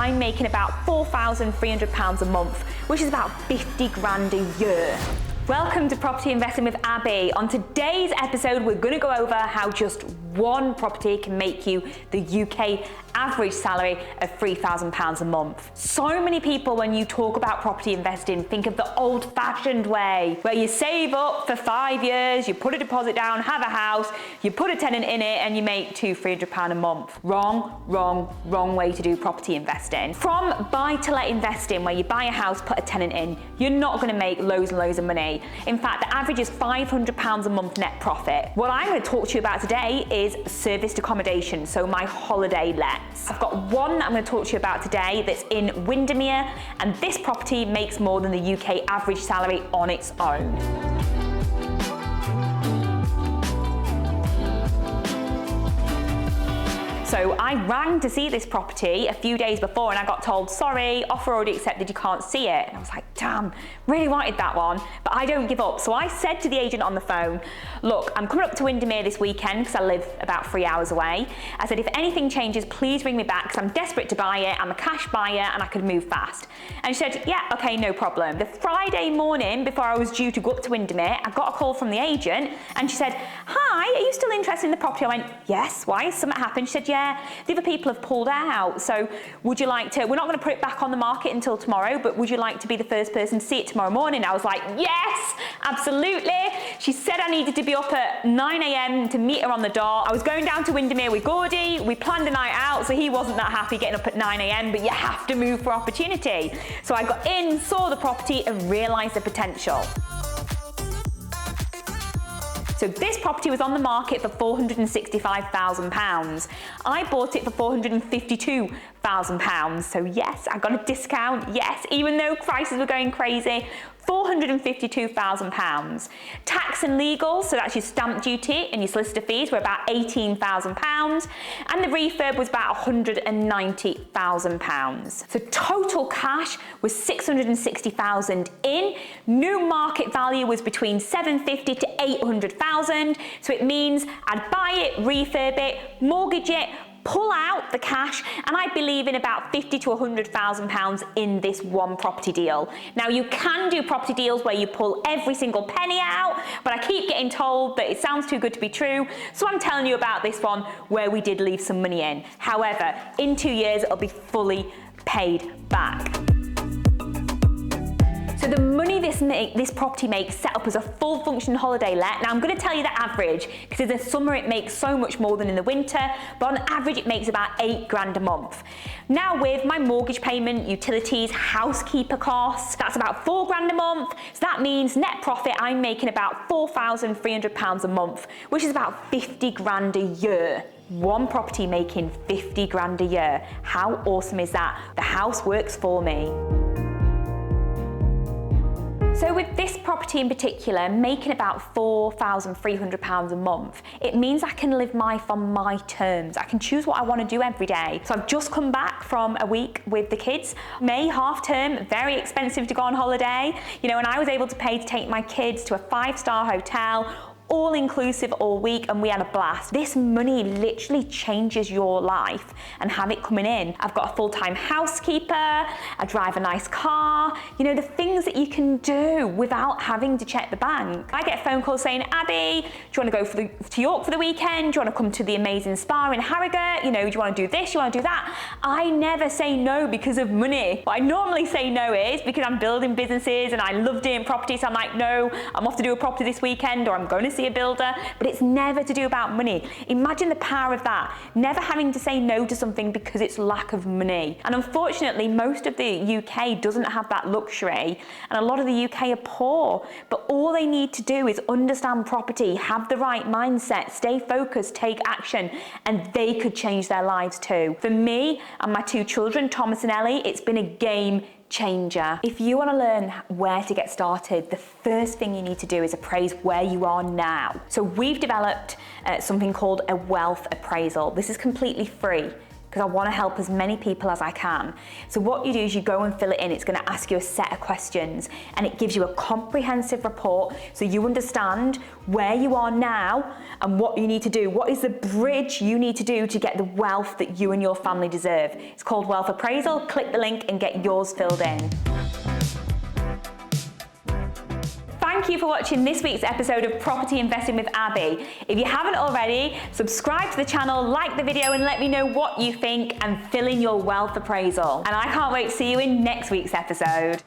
I'm making about £4,300 a month, which is about 50 grand a year. Welcome to Property Investing with Abi. On today's episode, we're going to go over how just one property can make you the UK average salary of £3,000 a month. So many people, when you talk about property investing, think of the old-fashioned way, where you save up for 5 years, you put a deposit down, have a house, you put a tenant in it, and you make £200-300 a month. Wrong way to do property investing. From buy-to-let investing, where you buy a house, put a tenant in, you're not going to make loads and loads of money. In fact, the average is £500 a month net profit. What I'm going to talk to you about today is serviced accommodation, so my holiday lets. I've got one that I'm going to talk to you about today that's in Windermere, and this property makes more than the UK average salary on its own. So I rang to see this property a few days before and I got told, sorry, offer already accepted, you can't see it. And I was like, damn, really wanted that one, but I don't give up. So I said to the agent on the phone, look, I'm coming up to Windermere this weekend because I live about 3 hours away. I said, if anything changes, please ring me back because I'm desperate to buy it. I'm a cash buyer and I could move fast. And she said, yeah, okay, no problem. The Friday morning before I was due to go up to Windermere, I got a call from the agent and she said, hi, are you still interested in the property? I went, yes, why? Something happened? She said, yeah, the other people have pulled out, so would you like to, we're not going to put it back on the market until tomorrow, but would you like to be the first person to see it tomorrow morning? I was like, yes, absolutely. She said I needed to be up at 9 a.m. to meet her on the dot. I was going down to Windermere with Gordy. We planned a night out, so he wasn't that happy getting up at 9 a.m, but you have to move for opportunity. So I got in, saw the property and realised the potential. So this property was on the market for £465,000. I bought it for £452,000. So yes, I got a discount, yes, even though prices were going crazy. £452,000. Tax and legal, so that's your stamp duty and your solicitor fees, were about £18,000, and the refurb was about £190,000. So total cash was £660,000 in. New market value was between £750,000 to £800,000. So it means I'd buy it, refurb it, mortgage it, pull out the cash, and I'd be leaving about £50,000 to £100,000 in this one property deal. Now you can do property deals where you pull every single penny out, but I keep getting told that it sounds too good to be true, so I'm telling you about this one where we did leave some money in. However, in 2 years it'll be fully paid back. So the money this property makes set up as a full function holiday let. Now I'm going to tell you the average because in the summer it makes so much more than in the winter, but on average it makes about 8 grand a month. Now with my mortgage payment, utilities, housekeeper costs, that's about 4 grand a month. So that means net profit, I'm making about £4,300 a month, which is about 50 grand a year. One property making 50 grand a year. How awesome is that? The house works for me. So with this property in particular, making about £4,300 a month, it means I can live life on my terms. I can choose what I want to do every day. So I've just come back from a week with the kids. May half term, very expensive to go on holiday. You know, and I was able to pay to take my kids to a 5-star hotel, all inclusive all week, and we had a blast. This money literally changes your life and have it coming in. I've got a full-time housekeeper, I drive a nice car, you know, the things that you can do without having to check the bank. I get phone calls saying, Abby, do you want to go to York for the weekend? Do you want to come to the amazing spa in Harrogate? You know, do you want to do this? Do you want to do that? I never say no because of money. What I normally say no is because I'm building businesses and I love doing property, so I'm like, no, I'm off to do a property this weekend, or I'm going to see a builder, but it's never to do about money. Imagine the power of that, never having to say no to something because it's lack of money. And unfortunately, most of the UK doesn't have that luxury, and a lot of the UK are poor, but all they need to do is understand property, have the right mindset, stay focused, take action, and they could change their lives too. For me and my 2 children, Thomas and Ellie, it's been a game changer. If you want to learn where to get started, the first thing you need to do is appraise where you are now. So we've developed something called a wealth appraisal. This is completely free. because I want to help as many people as I can. So what you do is you go and fill it in. It's going to ask you a set of questions and it gives you a comprehensive report so you understand where you are now and what you need to do. What is the bridge you need to do to get the wealth that you and your family deserve? It's called Wealth Appraisal. Click the link and get yours filled in. Thank you for watching this week's episode of Property Investing with Abi. If you haven't already, subscribe to the channel, like the video, and let me know what you think and fill in your wealth appraisal. And I can't wait to see you in next week's episode.